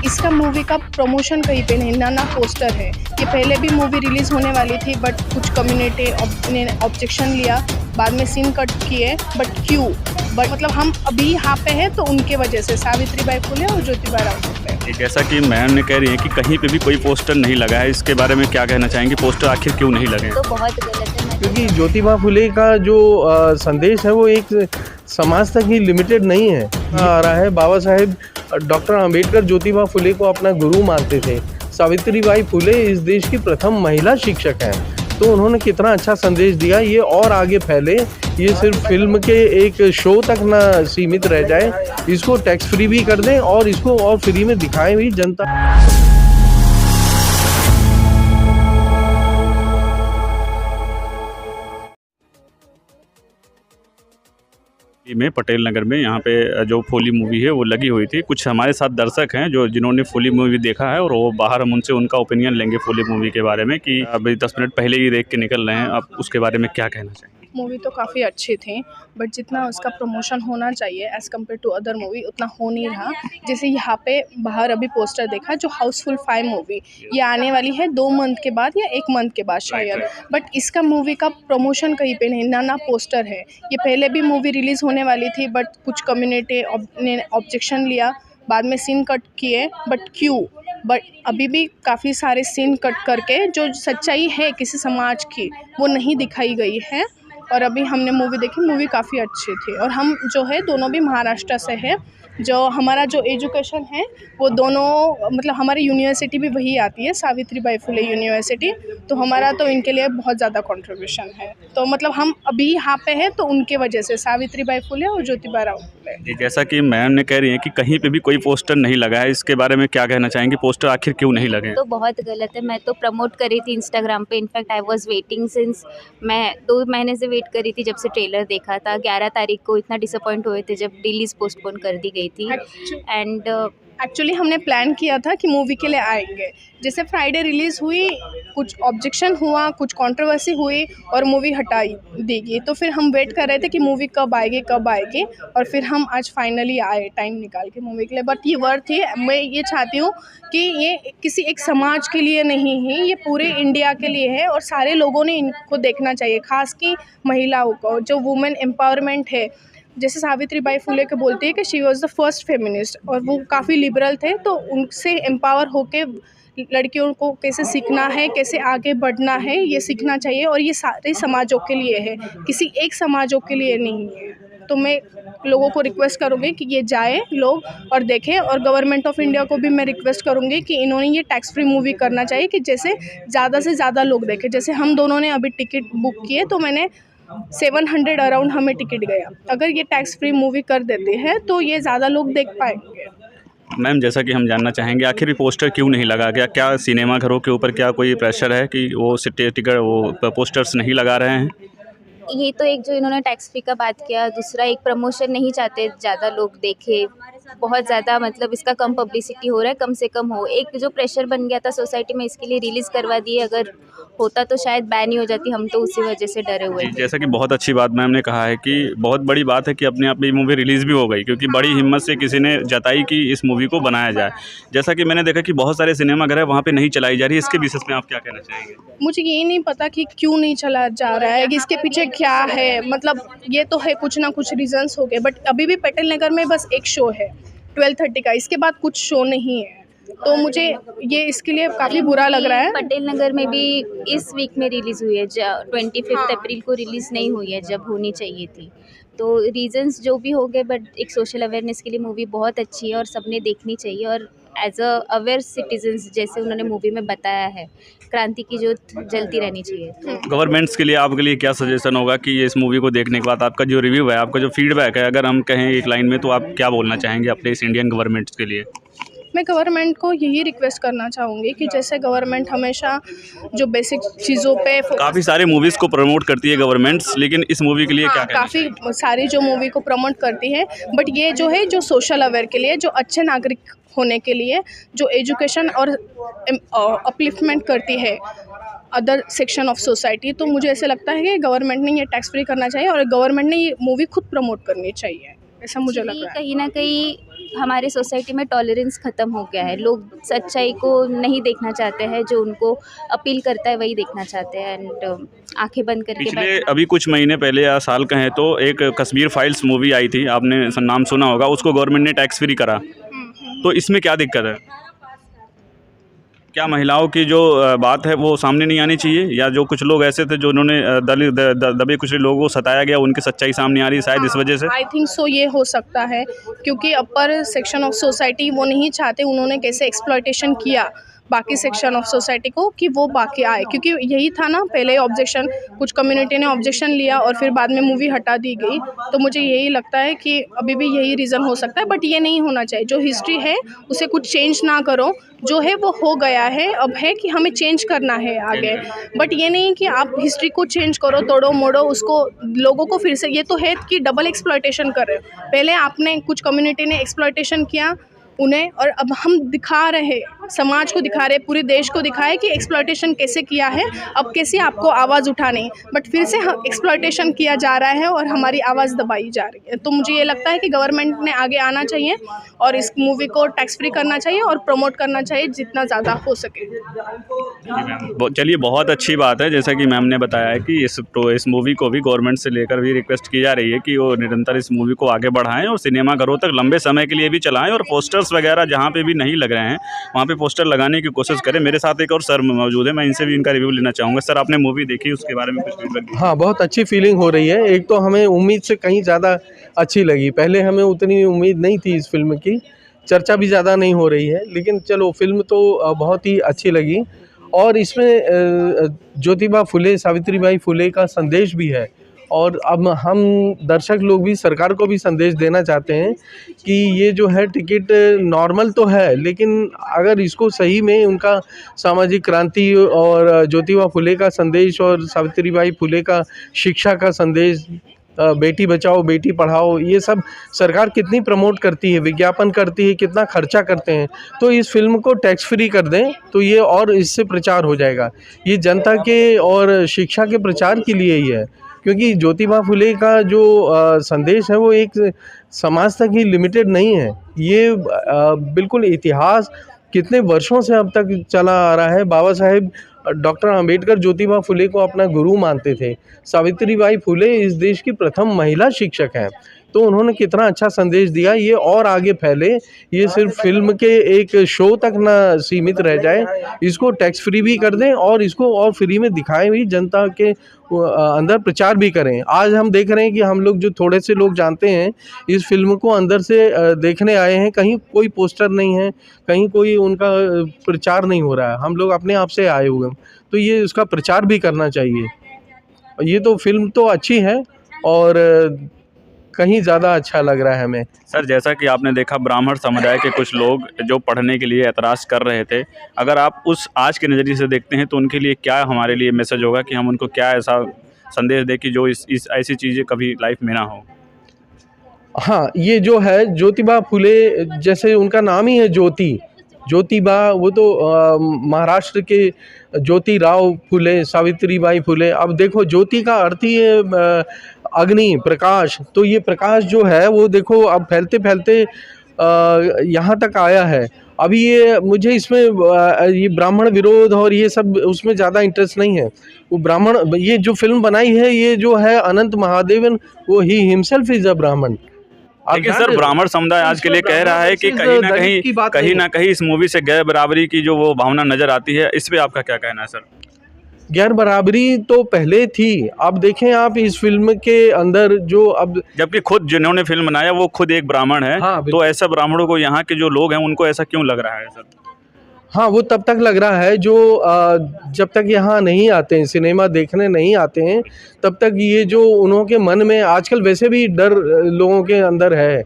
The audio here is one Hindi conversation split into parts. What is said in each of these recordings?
इसका मूवी का प्रमोशन कहीं पे नहीं, ना पोस्टर है। ये पहले भी मूवी रिलीज़ होने वाली थी, बट कुछ कम्युनिटी ने ऑब्जेक्शन लिया, बाद में सीन कट किए। बट क्यों? बट मतलब हम अभी यहाँ पे हैं तो उनके वजह से, सावित्रीबाई फुले और ज्योतिबा फुले। जैसा कि मैम ने कह रही है कि कहीं पे भी कोई पोस्टर नहीं लगा है, इसके बारे में क्या कहना चाहेंगे? पोस्टर आखिर क्यों नहीं लगे? तो बहुत गलत है, क्योंकि ज्योतिबा फुले का जो संदेश है वो एक समाज तक ही लिमिटेड नहीं है। आ रहा है बाबा साहेब डॉक्टर अंबेडकर ज्योतिबा फुले को अपना गुरु मानते थे। सावित्रीबाई फुले इस देश की प्रथम महिला शिक्षक हैं, तो उन्होंने कितना अच्छा संदेश दिया। ये और आगे फैले, ये सिर्फ फिल्म के एक शो तक ना सीमित रह जाए, इसको टैक्स फ्री भी कर दें और इसको और फ्री में दिखाएं भी जनता। में पटेल नगर में यहाँ पे जो फुली मूवी है वो लगी हुई थी। कुछ हमारे साथ दर्शक हैं जो जिन्होंने फुली मूवी देखा है और वो बाहर हम उनसे उनका ओपिनियन लेंगे फुली मूवी के बारे में कि अभी 10 मिनट पहले ही देख के निकल रहे हैं, आप उसके बारे में क्या कहना चाहेंगे? मूवी तो काफ़ी अच्छी थी, बट जितना उसका प्रमोशन होना चाहिए as compare to other movie उतना हो नहीं रहा। जैसे यहाँ पे बाहर अभी पोस्टर देखा, जो हाउसफुल 5 मूवी ये आने वाली है 2 मंथ के बाद या 1 मंथ के बाद शायद, बट इसका मूवी का प्रमोशन कहीं पे नहीं, ना पोस्टर है। ये पहले भी मूवी रिलीज़ होने वाली थी, बट कुछ कम्युनिटी ने ऑब्जेक्शन लिया, बाद में सीन कट किए। बट क्यों? बट अभी भी काफ़ी सारे सीन कट करके जो सच्चाई है किसी समाज की वो नहीं दिखाई गई है। और अभी हमने मूवी देखी, मूवी काफ़ी अच्छी थी। और हम जो है दोनों भी महाराष्ट्र से है, जो हमारा जो एजुकेशन है वो दोनों मतलब हमारी यूनिवर्सिटी भी वही आती है, सावित्रीबाई फुले यूनिवर्सिटी। तो हमारा तो इनके लिए बहुत ज़्यादा कंट्रीब्यूशन है। तो मतलब हम अभी यहाँ पे हैं तो उनके वजह से, सावित्रीबाई फुले और ज्योतिबा फुले। जैसा कि मैम ने कह रही है कि कहीं पे भी कोई पोस्टर नहीं लगा है, इसके बारे में क्या कहना चाहेंगे? पोस्टर आखिर क्यों नहीं लगे? तो बहुत गलत है। मैं तो प्रमोट करी थी इंस्टाग्राम पे, in fact I was waiting since, मैं 2 महीने से वेट करी थी जब से ट्रेलर देखा था। 11 तारीख को इतना डिसअपॉइंट हुए थे जब रिलीज़ पोस्टपोन कर दी गई थी। एंड एक्चुअली हमने प्लान किया था कि मूवी के लिए आएंगे। जैसे फ्राइडे रिलीज़ हुई, कुछ ऑब्जेक्शन हुआ, कुछ कंट्रोवर्सी हुई और मूवी हटाई देगी। तो फिर हम वेट कर रहे थे कि मूवी कब आएगी, और फिर हम आज फाइनली आए टाइम निकाल के मूवी के लिए। बट ये वर्थ है। मैं ये चाहती हूँ कि ये किसी एक समाज के लिए नहीं है, ये पूरे इंडिया के लिए है और सारे लोगों ने इनको देखना चाहिए, खास की महिलाओं को, जो वुमेन एम्पावरमेंट है। जैसे सावित्रीबाई फुले के बोलती है कि she was the first feminist, और वो काफ़ी लिबरल थे। तो उनसे एम्पावर होके लड़कियों को कैसे सीखना है, कैसे आगे बढ़ना है, ये सीखना चाहिए। और ये सारे समाजों के लिए है, किसी एक समाजों के लिए नहीं है। तो मैं लोगों को रिक्वेस्ट करूँगी कि ये जाए लोग और देखें। और गवर्नमेंट ऑफ इंडिया को भी मैं रिक्वेस्ट करूँगी कि इन्होंने ये टैक्स फ्री मूवी करना चाहिए, कि जैसे ज़्यादा से ज़्यादा लोग देखें। जैसे हम दोनों ने अभी टिकट बुक किए तो मैंने 700 अराउंड हमें टिकट गया। अगर ये टैक्स फ्री मूवी कर देते हैं तो ये ज़्यादा लोग देख पाएंगे। मैम, जैसा कि हम जानना चाहेंगे आखिर पोस्टर क्यों नहीं लगा गया? क्या सिनेमा घरों के ऊपर क्या कोई प्रेशर है कि वो टिकट वो पोस्टर्स नहीं लगा रहे हैं? ये तो एक जो इन्होंने टैक्स फ्री का बात किया, दूसरा एक प्रमोशन नहीं चाहते ज़्यादा लोग देखे, बहुत ज़्यादा मतलब इसका कम पब्लिसिटी हो रहा है, कम से कम हो। एक जो प्रेशर बन गया था सोसाइटी में, इसके लिए रिलीज़ करवा दिए। अगर होता तो शायद बैन ही हो जाती, हम तो उसी वजह से डरे हुए थे। जैसा कि बहुत अच्छी बात मैम ने कहा है कि बहुत बड़ी बात है कि अपने आप में मूवी रिलीज़ भी हो गई, क्योंकि बड़ी हिम्मत से किसी ने जताई कि इस मूवी को बनाया जाए। जैसा कि मैंने देखा कि बहुत सारे सिनेमा घर है वहाँ पे नहीं चलाई जा रही है, इसके विशेष में आप क्या कहना चाहेंगे? मुझे ये नहीं पता कि क्यों नहीं चला जा रहा है, कि इसके पीछे क्या है। मतलब ये तो है, कुछ ना कुछ रीजंस हो गए। बट अभी भी पटेल नगर में बस एक शो है 12:30 का, इसके बाद कुछ शो नहीं है। तो मुझे ये इसके लिए काफ़ी बुरा लग रहा है। पटेल नगर में भी इस वीक में रिलीज़ हुई है, 25 अप्रैल को रिलीज़ नहीं हुई है जब होनी चाहिए थी। तो रीजंस जो भी हो गए, बट एक सोशल अवेयरनेस के लिए मूवी बहुत अच्छी है और सबने देखनी चाहिए। और एज अ अवेयर सिटीजन्स, जैसे उन्होंने मूवी में बताया है, क्रांति की ज्योत जलती रहनी चाहिए। गवर्नमेंट्स के लिए आपके लिए क्या सजेशन होगा कि इस मूवी को देखने के बाद आपका जो रिव्यू है, आपका जो फीडबैक है, अगर हम कहें एक लाइन में, तो आप क्या बोलना चाहेंगे अपने इस इंडियन गवर्नमेंट्स के लिए? मैं गवर्नमेंट को यही रिक्वेस्ट करना चाहूँगी कि जैसे गवर्नमेंट हमेशा जो बेसिक चीज़ों पे काफ़ी सारे मूवीज़ को प्रमोट करती है गवर्नमेंट्स, लेकिन इस मूवी के लिए क्या कहना काफ़ी सारी जो मूवी को प्रमोट करती है, बट ये जो है जो सोशल अवेयर के लिए, जो अच्छे नागरिक होने के लिए, जो एजुकेशन और अपलिफ्टमेंट करती है अदर सेक्शन ऑफ सोसाइटी। तो मुझे ऐसे लगता है कि गवर्नमेंट ने ये टैक्स फ्री करना चाहिए और गवर्नमेंट ने ये मूवी खुद प्रमोट करनी चाहिए, ऐसा मुझे लग रहा है। कहीं ना कहीं हमारे सोसाइटी में टॉलरेंस ख़त्म हो गया है। लोग सच्चाई को नहीं देखना चाहते हैं, जो उनको अपील करता है वही देखना चाहते हैं एंड आंखें बंद करके पिछले अभी कुछ महीने पहले या साल कहें तो एक कश्मीर फाइल्स मूवी आई थी, आपने नाम सुना होगा, उसको गवर्नमेंट ने टैक्स फ्री करा। तो इसमें क्या दिक्कत है? क्या महिलाओं की जो बात है वो सामने नहीं आनी चाहिए, या जो कुछ लोग ऐसे थे जो उन्होंने दबे कुचले लोगों को सताया गया, उनकी सच्चाई सामने आ रही है शायद इस वजह से? आई थिंक सो, ये हो सकता है क्योंकि अपर सेक्शन ऑफ सोसाइटी वो नहीं चाहते, उन्होंने कैसे एक्सप्लॉयटेशन किया बाकी सेक्शन ऑफ सोसाइटी को कि वो बाकी आए, क्योंकि यही था ना पहले ऑब्जेक्शन, कुछ कम्युनिटी ने ऑब्जेक्शन लिया और फिर बाद में मूवी हटा दी गई। तो मुझे यही लगता है कि अभी भी यही रीज़न हो सकता है, बट ये नहीं होना चाहिए। जो हिस्ट्री है उसे कुछ चेंज ना करो, जो है वो हो गया है, अब है कि हमें चेंज करना है आगे। बट ये नहीं कि आप हिस्ट्री को चेंज करो, तोड़ो मोड़ो उसको, लोगों को फिर से, ये तो है कि डबल एक्सप्लॉयटेशन कर रहे हो। पहले आपने कुछ कम्युनिटी ने एक्सप्लॉयटेशन किया उन्हें, और अब हम दिखा रहे, समाज को दिखा रहे, पूरे देश को दिखाए कि एक्सप्लॉयटेशन कैसे किया है, अब कैसे आपको आवाज़ उठानी। बट फिर से एक्सप्लॉयटेशन किया जा रहा है और हमारी आवाज़ दबाई जा रही है। तो मुझे ये लगता है कि गवर्नमेंट ने आगे आना चाहिए और इस मूवी को टैक्स फ्री करना चाहिए और प्रमोट करना चाहिए जितना ज़्यादा हो सके। चलिए, बहुत अच्छी बात है, जैसा कि मैम ने बताया है कि इस मूवी को भी गवर्नमेंट से लेकर भी रिक्वेस्ट की जा रही है कि वो निरंतर इस मूवी को आगे बढ़ाएं और सिनेमाघरों तक लंबे समय के लिए भी चलाएं, और पोस्टर्स वगैरह जहाँ पे भी नहीं लग रहे हैं वहाँ पे पोस्टर लगाने की कोशिश करें। मेरे साथ एक और सर मौजूद है, मैं इनसे भी इनका रिव्यू लेना चाहूँगा। सर, आपने मूवी देखी, उसके बारे में कुछ फीडबैक? हाँ, बहुत अच्छी फीलिंग हो रही है। एक तो हमें उम्मीद से कहीं ज़्यादा अच्छी लगी, पहले हमें उतनी उम्मीद नहीं थी इस फिल्म की, चर्चा भी ज़्यादा नहीं हो रही है, लेकिन चलो फिल्म तो बहुत ही अच्छी लगी। और इसमें ज्योतिबा फुले, सावित्रीबाई फुले का संदेश भी है, और अब हम दर्शक लोग भी सरकार को भी संदेश देना चाहते हैं कि ये जो है टिकट नॉर्मल तो है, लेकिन अगर इसको सही में उनका सामाजिक क्रांति और ज्योतिबा फुले का संदेश और सावित्रीबाई फुले का शिक्षा का संदेश, बेटी बचाओ बेटी पढ़ाओ, ये सब सरकार कितनी प्रमोट करती है, विज्ञापन करती है, कितना खर्चा करते हैं, तो इस फिल्म को टैक्स फ्री कर दें तो ये और इससे प्रचार हो जाएगा। ये जनता के और शिक्षा के प्रचार के लिए ही है, क्योंकि ज्योतिबा फुले का जो संदेश है वो एक समाज तक ही लिमिटेड नहीं है, ये बिल्कुल इतिहास कितने वर्षों से अब तक चला आ रहा है। बाबा साहेब डॉक्टर अंबेडकर ज्योतिबा फुले को अपना गुरु मानते थे। सावित्रीबाई फुले इस देश की प्रथम महिला शिक्षक हैं, तो उन्होंने कितना अच्छा संदेश दिया, ये और आगे फैले, ये सिर्फ फिल्म के एक शो तक ना सीमित रह जाए, इसको टैक्स फ्री भी कर दें और इसको और फ्री में दिखाएं भी, जनता के अंदर प्रचार भी करें। आज हम देख रहे हैं कि हम लोग जो थोड़े से लोग जानते हैं इस फिल्म को अंदर से देखने आए हैं, कहीं कोई पोस्टर नहीं है, कहीं कोई उनका प्रचार नहीं हो रहा है, हम लोग अपने आप से आए हुए हैं, तो ये उसका प्रचार भी करना चाहिए। ये तो फिल्म तो अच्छी है और कहीं ज़्यादा अच्छा लग रहा है हमें। सर, जैसा कि आपने देखा, ब्राह्मण समुदाय के कुछ लोग जो पढ़ने के लिए ऐतराज़ कर रहे थे, अगर आप उस आज के नज़रिए से देखते हैं तो उनके लिए क्या हमारे लिए मैसेज होगा कि हम उनको क्या ऐसा संदेश दें कि जो इस ऐसी चीज़ें कभी लाइफ में ना हो? हाँ, ये जो है ज्योतिबा फुले, जैसे उनका नाम ही है ज्योतिबा, वो तो महाराष्ट्र के ज्योतिराव फुले, सावित्रीबाई फुले। अब देखो, ज्योति का अर्थ ही है अग्नि, प्रकाश, तो ये प्रकाश जो है वो देखो अब फैलते फैलते यहाँ तक आया है। अभी ये मुझे इसमें ये ब्राह्मण विरोध और ये सब उसमें ज़्यादा इंटरेस्ट नहीं है। वो ब्राह्मण, ये जो फिल्म बनाई है, ये जो है अनंत महादेवन, वो ही हिमसेल्फ इज अ ब्राह्मण। लेकिन सर, ब्राह्मण समुदाय आज के लिए कह रहा है कि कहीं ना कहीं इस मूवी से गैर बराबरी की जो वो भावना नजर आती है, इस पे आपका क्या कहना है सर? गैर बराबरी तो पहले थी, अब देखें आप इस फिल्म के अंदर जो अब, जबकि खुद जिन्होंने फिल्म बनाया वो खुद एक ब्राह्मण है। हाँ, तो ऐसा ब्राह्मणों को, यहाँ के जो लोग हैं, उनको ऐसा क्यों लग रहा है सर? हाँ, वो तब तक लग रहा है जो जब तक यहाँ नहीं आते हैं, सिनेमा देखने नहीं आते हैं, तब तक ये जो उनके मन में आजकल वैसे भी डर लोगों के अंदर है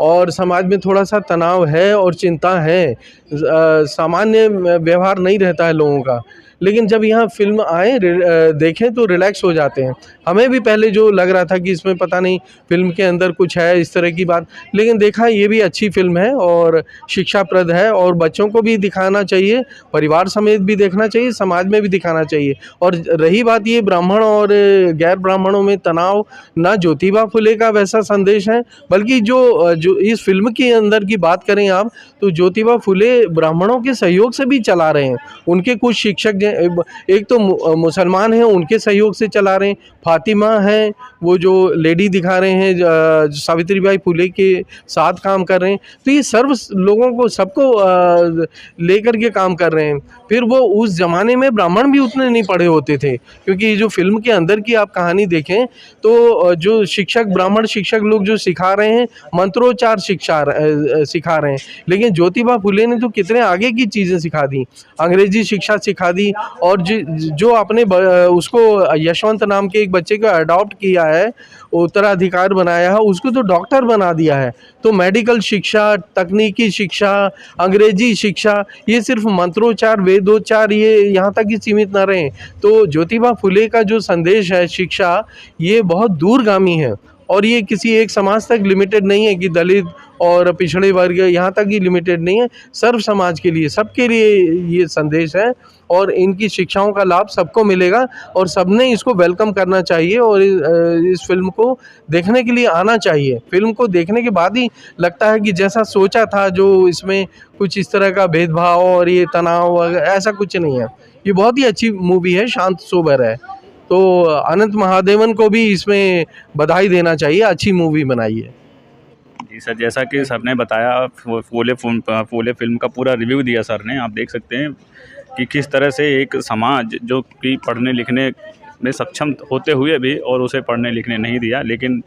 और समाज में थोड़ा सा तनाव है और चिंता है, सामान्य व्यवहार नहीं रहता है लोगों का। लेकिन जब यहाँ फिल्म आए देखें तो रिलैक्स हो जाते हैं। हमें भी पहले जो लग रहा था कि इसमें पता नहीं फिल्म के अंदर कुछ है इस तरह की बात, लेकिन देखा ये भी अच्छी फिल्म है और शिक्षाप्रद है और बच्चों को भी दिखाना चाहिए, परिवार समेत भी देखना चाहिए, समाज में भी दिखाना चाहिए। और रही बात ये ब्राह्मण और गैर ब्राह्मणों में तनाव, ना ज्योतिबा फुले का वैसा संदेश है, बल्कि जो इस फिल्म के अंदर की बात करें आप तो ज्योतिबा फुले ब्राह्मणों के सहयोग से भी चला रहे हैं। उनके कुछ शिक्षक एक तो मुसलमान हैं, उनके सहयोग से चला रहे हैं। फातिमा हैं, वो जो लेडी दिखा रहे हैं सावित्रीबाई फुले के साथ काम कर रहे हैं। तो ये सर्व लोगों को सबको लेकर के काम कर रहे हैं। फिर वो उस ज़माने में ब्राह्मण भी उतने नहीं पढ़े होते थे, क्योंकि जो फिल्म के अंदर की आप कहानी देखें तो जो शिक्षक ब्राह्मण शिक्षक लोग जो सिखा रहे हैं मंत्रोच्चार सिखा रहे हैं, लेकिन ज्योतिबा फुले ने तो कितने आगे की चीज़ें सिखा दी, अंग्रेजी शिक्षा सिखा दी। और जो आपने उसको यशवंत नाम के एक बच्चे को अडॉप्ट किया है, उत्तराधिकार बनाया है, उसको तो डॉक्टर बना दिया है। तो मेडिकल शिक्षा, तकनीकी शिक्षा, अंग्रेजी शिक्षा, ये सिर्फ मंत्रोच्चार वेदोच्चार ये यहाँ तक ही सीमित न रहें। तो ज्योतिबा फुले का जो संदेश है शिक्षा, ये बहुत दूरगामी है और ये किसी एक समाज तक लिमिटेड नहीं है कि दलित और पिछड़े वर्ग यहाँ तक ही लिमिटेड नहीं है, सर्व समाज के लिए, सबके लिए ये संदेश है और इनकी शिक्षाओं का लाभ सबको मिलेगा और सबने इसको वेलकम करना चाहिए और इस फिल्म को देखने के लिए आना चाहिए। फिल्म को देखने के बाद ही लगता है कि जैसा सोचा था, जो इसमें कुछ इस तरह का भेदभाव और ये तनाव ऐसा कुछ नहीं है। ये बहुत ही अच्छी मूवी है, शांत सोबर है। तो अनंत महादेवन को भी इसमें बधाई देना चाहिए, अच्छी मूवी बनाई है। जी सर, जैसा कि सर ने बताया, फूले फिल्म का पूरा रिव्यू दिया सर ने। आप देख सकते हैं कि किस तरह से एक समाज जो कि पढ़ने लिखने में सक्षम होते हुए भी और उसे पढ़ने लिखने नहीं दिया, लेकिन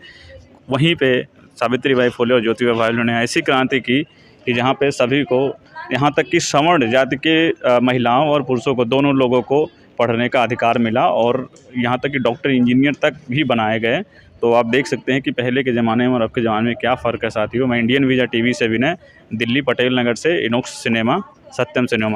वहीं पे सावित्रीबाई फुले और ज्योतिबा फुले ने ऐसी क्रांति की कि जहाँ पे सभी को, यहाँ तक कि सवर्ण जाति के महिलाओं और पुरुषों को, दोनों लोगों को पढ़ने का अधिकार मिला और यहाँ तक कि डॉक्टर इंजीनियर तक भी बनाए गए। तो आप देख सकते हैं कि पहले के ज़माने में और अब के ज़माने में क्या फ़र्क है साथियों। मैं इंडियन वीज़ा टीवी से विनय, दिल्ली पटेल नगर से, इनॉक्स सिनेमा, सत्यम सिनेमा।